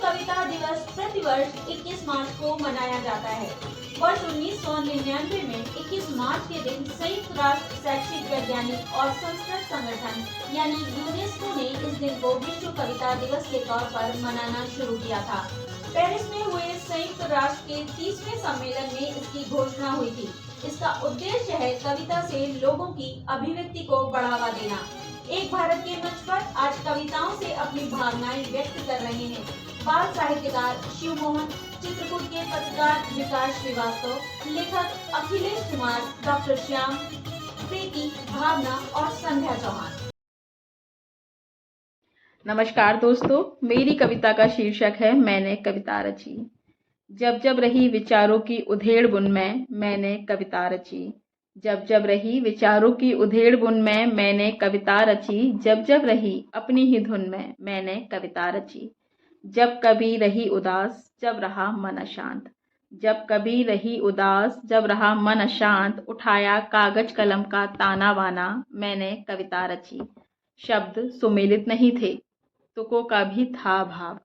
कविता दिवस प्रतिवर्ष 21 मार्च को मनाया जाता है। वर्ष 1999 में 21 मार्च के दिन संयुक्त राष्ट्र शैक्षिक वैज्ञानिक और संस्कृत संगठन यानी यूनेस्को ने इस दिन को विश्व कविता दिवस के तौर पर मनाना शुरू किया था। पेरिस में हुए संयुक्त राष्ट्र के 30वें सम्मेलन में इसकी घोषणा हुई थी। इसका उद्देश्य है कविता से लोगों की अभिव्यक्ति को बढ़ावा देना। एक भारत के मंच पर आज कविताओं से अपनी भावनाएं व्यक्त कर रहे हैं बाल साहित्यकार शिव मोहन, चित्रकूट के पत्रकार विकास श्रीवास्तव, लेखक अखिलेश कुमार, डॉक्टर श्याम, प्रीति, भावना और संध्या चौहान। नमस्कार दोस्तों, मेरी कविता का शीर्षक है मैंने कविता रची। जब जब रही विचारों की उधेड़ बुन में मैंने कविता रची। जब जब रही विचारों की उधेड़ बुन में मैंने कविता रची। जब जब रही अपनी ही धुन में मैंने कविता रची। जब कभी रही उदास जब रहा मन अशांत। जब कभी रही उदास जब रहा मन अशांत, उठाया कागज कलम का ताना बाना मैंने कविता रची। शब्द सुमेलित नहीं थे, तुकों का भी था भाव।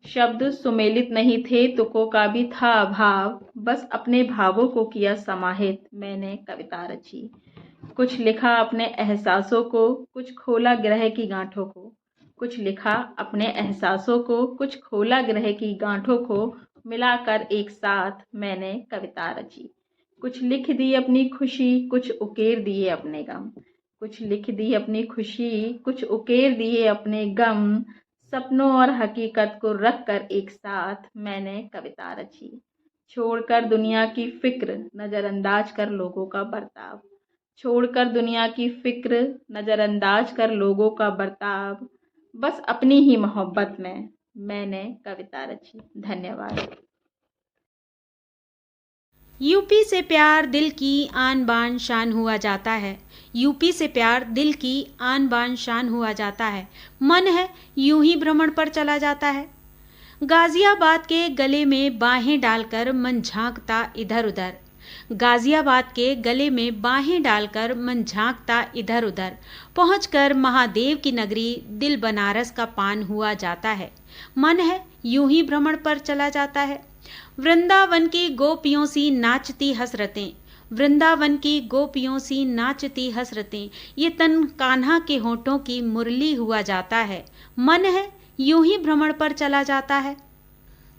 शब्द सुमेलित नहीं थे, तुकों का भी था भाव। बस अपने भावों को किया समाहित मैंने कविता रची। कुछ लिखा अपने एहसासों को, कुछ खोला ग्रह की गांठों को। कुछ लिखा अपने एहसासों को, कुछ खोला ग्रह की गांठों को, मिलाकर एक साथ मैंने कविता रची। कुछ लिख दी अपनी खुशी, कुछ उकेर दिए अपने गम। कुछ लिख दी अपनी खुशी, कुछ उकेर दिए अपने गम। सपनों और हकीकत को रखकर एक साथ मैंने कविता रची। छोड़कर दुनिया की फिक्र, नजरअंदाज कर लोगों का बर्ताव। छोड़कर दुनिया की फिक्र, नजरअंदाज कर लोगों का बर्ताव। बस अपनी ही मोहब्बत में मैंने कविता रची। धन्यवाद। यूपी से प्यार दिल की आन बान शान हुआ जाता है। यूपी से प्यार दिल की आन बान शान हुआ जाता है। मन है यूं ही भ्रमण पर चला जाता है। गाजियाबाद के गले में बाहें डालकर मन झांकता इधर उधर। गाजियाबाद के गले में बाहें डालकर मन झांकता इधर उधर। पहुंचकर महादेव की नगरी दिल बनारस का पान हुआ जाता है। मन है यूं ही भ्रमण पर चला जाता है। वृंदावन की गोपियों सी नाचती हसरतें। वृंदावन की गोपियों सी नाचती हसरतें। ये तन कान्हा के होठों की मुरली हुआ जाता है। मन है यूं ही भ्रमण पर चला जाता है।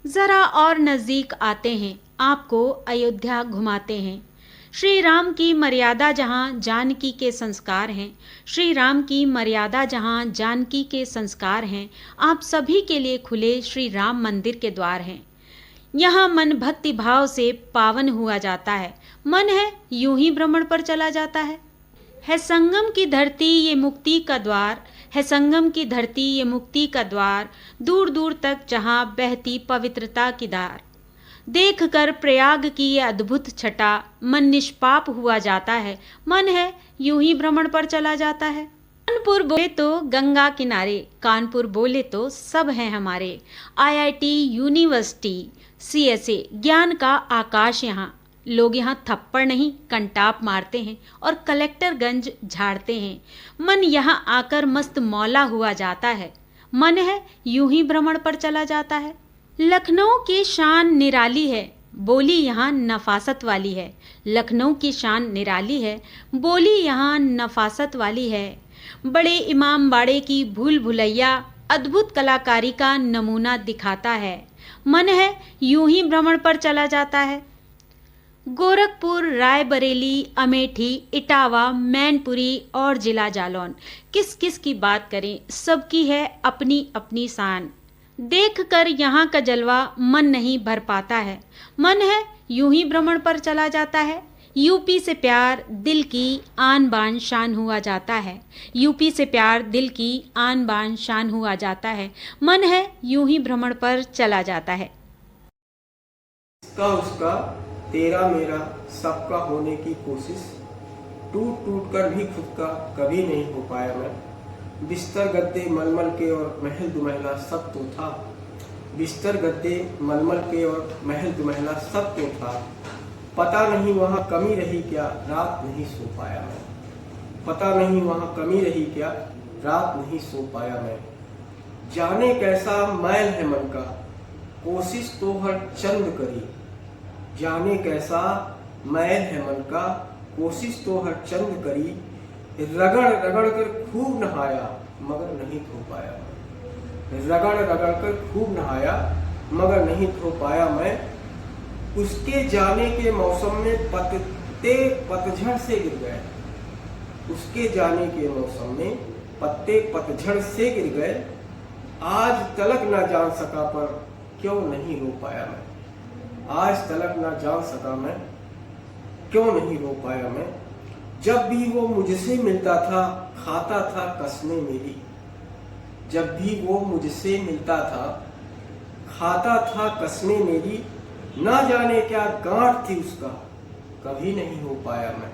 जरा और नजदीक आते हैं, आपको अयोध्या घुमाते हैं। श्री राम की मर्यादा जहाँ जानकी के संस्कार हैं। श्री राम की मर्यादा जहाँ जानकी के संस्कार हैं। आप सभी के लिए खुले श्री राम मंदिर के द्वार हैं। यहाँ मन भक्ति भाव से पावन हुआ जाता है। मन है यूं ही भ्रमण पर चला जाता है संगम की धरती ये मुक्ति का द्वार। है संगम की धरती ये मुक्ति का द्वार। दूर दूर तक जहाँ बहती पवित्रता की धार। देख कर प्रयाग की ये अद्भुत छटा, मन निष्पाप हुआ जाता है। मन है यूं ही भ्रमण पर चला जाता है। कानपुर बोले तो गंगा किनारे, कानपुर बोले तो सब हैं हमारे। IIT, यूनिवर्सिटी, CSA, ज्ञान का आकाश यहाँ। लोग यहाँ थप्पड़ नहीं कंटाप मारते हैं और कलेक्टरगंज झाड़ते हैं। मन यहाँ आकर मस्त मौला हुआ जाता है। मन है यूं ही भ्रमण पर चला जाता है। लखनऊ की शान निराली है, बोली यहाँ नफासत वाली है। लखनऊ की शान निराली है, बोली यहाँ नफासत वाली है। बड़े इमाम बाड़े की भूल भुलैया अद्भुत कलाकारी का नमूना दिखाता है। मन है यूं ही भ्रमण पर चला जाता है। गोरखपुर, रायबरेली, अमेठी, इटावा, मैनपुरी और जिला जालौन, किस किस की बात करें, सबकी है अपनी अपनी शान। देखकर यहाँ का जलवा मन नहीं भर पाता है। मन है यूं ही भ्रमण पर चला जाता है। यूपी से प्यार दिल की आन बान शान हुआ जाता है। यूपी से प्यार दिल की आन बान शान हुआ जाता है। मन है यूं ही भ्रमण पर चला जाता है। इसका उसका तेरा मेरा सबका होने की कोशिश, टूट टूट कर भी खुद का कभी नहीं हो पाया मैं। बिस्तर गद्दे मलमल के और महल दुमहला सब तो था। बिस्तर गद्दे मलमल के और महल दुमहला सब तो था। पता नहीं वहाँ कमी रही क्या, रात नहीं सो पाया मैं। पता नहीं वहाँ कमी रही क्या, रात नहीं सो पाया मैं। जाने कैसा मैल है मन का, कोशिश तो हर चंद करी, जाने कैसा मैल है मन का, कोशिश तो हर चंद करी, रगड़ रगड़ कर खूब नहाया मगर नहीं धो पाया, रगड़ रगड़ कर खूब नहाया मगर नहीं धो पाया मैं, उसके जाने के मौसम में पत्ते पतझड़ से गिर गए, उसके जाने के मौसम में पत्ते पतझड़ से गिर गए, आज तलक ना जान सका पर क्यों नहीं रो पाया मैं, आज तलक ना जान सका मैं क्यों नहीं रो पाया मैं, जब भी वो मुझसे मिलता था खाता था कसमें मेरी, जब भी वो मुझसे मिलता था खाता था कसमें मेरी, ना जाने क्या गांठ थी उसका कभी नहीं हो पाया मैं,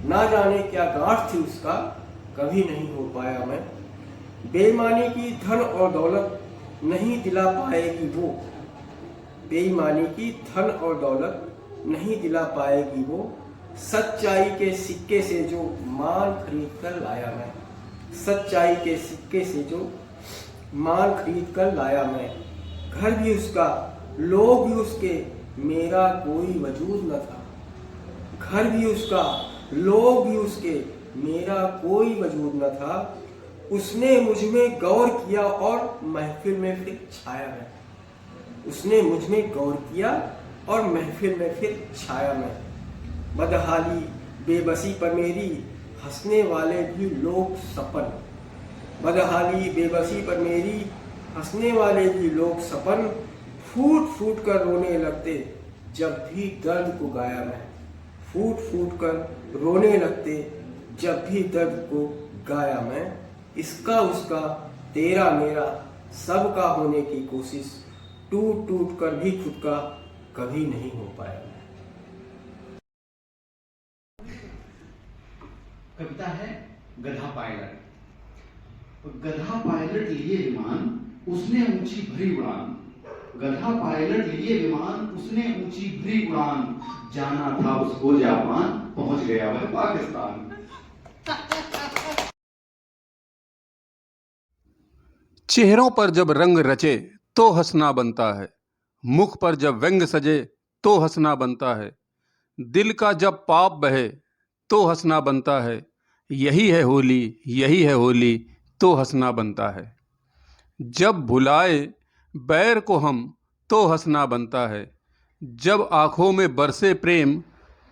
ना जाने क्या गांठ थी उसका कभी नहीं हो पाया मैं, बेईमानी की धन और दौलत नहीं दिला पाएगी वो, बेईमानी की धन और दौलत नहीं दिला पाएगी वो, सच्चाई के सिक्के से जो मान खरीद कर लाया मैं, सच्चाई के सिक्के से जो मान खरीद कर लाया मैं, घर भी उसका लोग भी उसके मेरा कोई वजूद न था, घर भी उसका लोग भी उसके मेरा कोई वजूद न था, उसने मुझ में गौर किया और महफिल में फिर छाया मैं, उसने मुझ में गौर किया और महफिल में फिर छाया मैं, बदहाली बेबसी पर मेरी हंसने वाले भी लोग सपन, बदहाली बेबसी पर मेरी हंसने वाले भी लोग सपन, फूट फूट कर रोने लगते जब भी दर्द को गाया मैं, फूट फूट कर रोने लगते जब भी दर्द को गाया मैं, इसका उसका तेरा मेरा सबका होने की कोशिश, टूट टूट कर भी खुद का कभी नहीं हो पाया। कविता है गधा पायलट। गधा पायलट लिए विमान उसने ऊंची भरी उड़ान, गधा पायलट लिए विमान उसने ऊंची भरी उड़ान, जाना था उसको जापान पहुंच गया वह पाकिस्तान। चेहरों पर जब रंग रचे तो हंसना बनता है, मुख पर जब व्यंग सजे तो हंसना बनता है, दिल का जब पाप बहे तो हंसना बनता है, यही है होली यही है होली तो हंसना बनता है। जब भुलाए बैर को हम तो हंसना बनता है, जब आँखों में बरसे प्रेम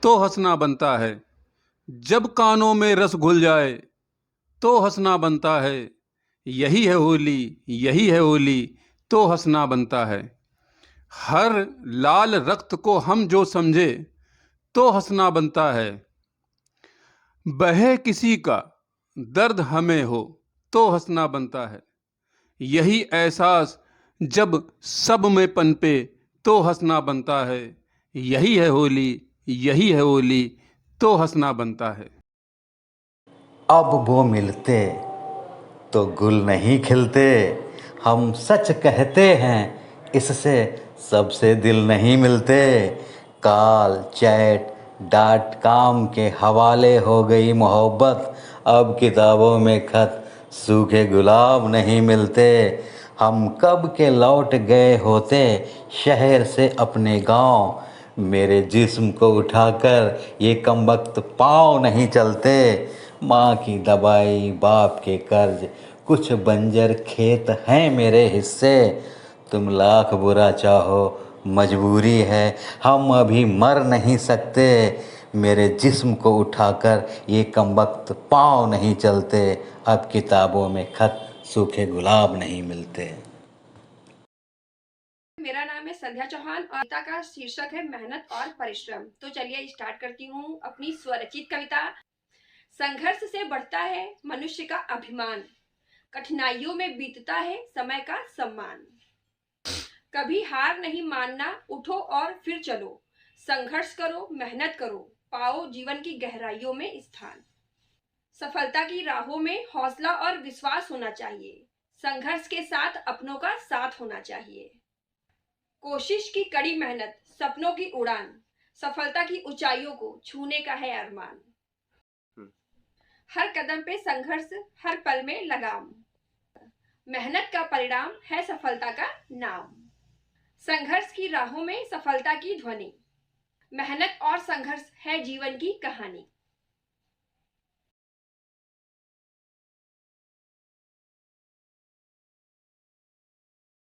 तो हंसना बनता है, जब कानों में रस घुल जाए तो हंसना बनता है, यही है होली यही है होली तो हंसना बनता है। हर लाल रक्त को हम जो समझे तो हंसना बनता है, बहे किसी का दर्द हमें हो तो हंसना बनता है, यही एहसास जब सब में पनपे तो हंसना बनता है, यही है होली यही है होली तो हंसना बनता है। अब वो मिलते तो गुल नहीं खिलते, हम सच कहते हैं इससे सबसे दिल नहीं मिलते, कॉल चैट डॉट कॉम के हवाले हो गई मोहब्बत, अब किताबों में खत सूखे गुलाब नहीं मिलते, हम कब के लौट गए होते शहर से अपने गांव, मेरे जिस्म को उठाकर ये कमबख्त पाँव नहीं चलते, माँ की दवाई बाप के कर्ज कुछ बंजर खेत हैं मेरे हिस्से, तुम लाख बुरा चाहो मजबूरी है हम अभी मर नहीं सकते, मेरे जिस्म को उठाकर ये कमबख्त पाँव नहीं चलते, अब किताबों में खत सूखे गुलाब नहीं मिलते। मेरा नाम है संध्या चौहान और कविता का शीर्षक है मेहनत और परिश्रम। तो चलिए स्टार्ट करती हूँ अपनी स्वरचित कविता। संघर्ष से बढ़ता है मनुष्य का अभिमान, कठिनाइयों में बीतता है समय का सम्मान, कभी हार नहीं मानना उठो और फिर चलो, संघर्ष करो मेहनत करो पाओ जीवन की गहराइयों में स्थान, सफलता की राहों में हौसला और विश्वास होना चाहिए, संघर्ष के साथ अपनों का साथ होना चाहिए, कोशिश की कड़ी मेहनत सपनों की उड़ान, सफलता की ऊंचाइयों को छूने का है अरमान, हर कदम पे संघर्ष हर पल में लगाम, मेहनत का परिणाम है सफलता का नाम, संघर्ष की राहों में सफलता की ध्वनि। मेहनत और संघर्ष है जीवन की कहानी।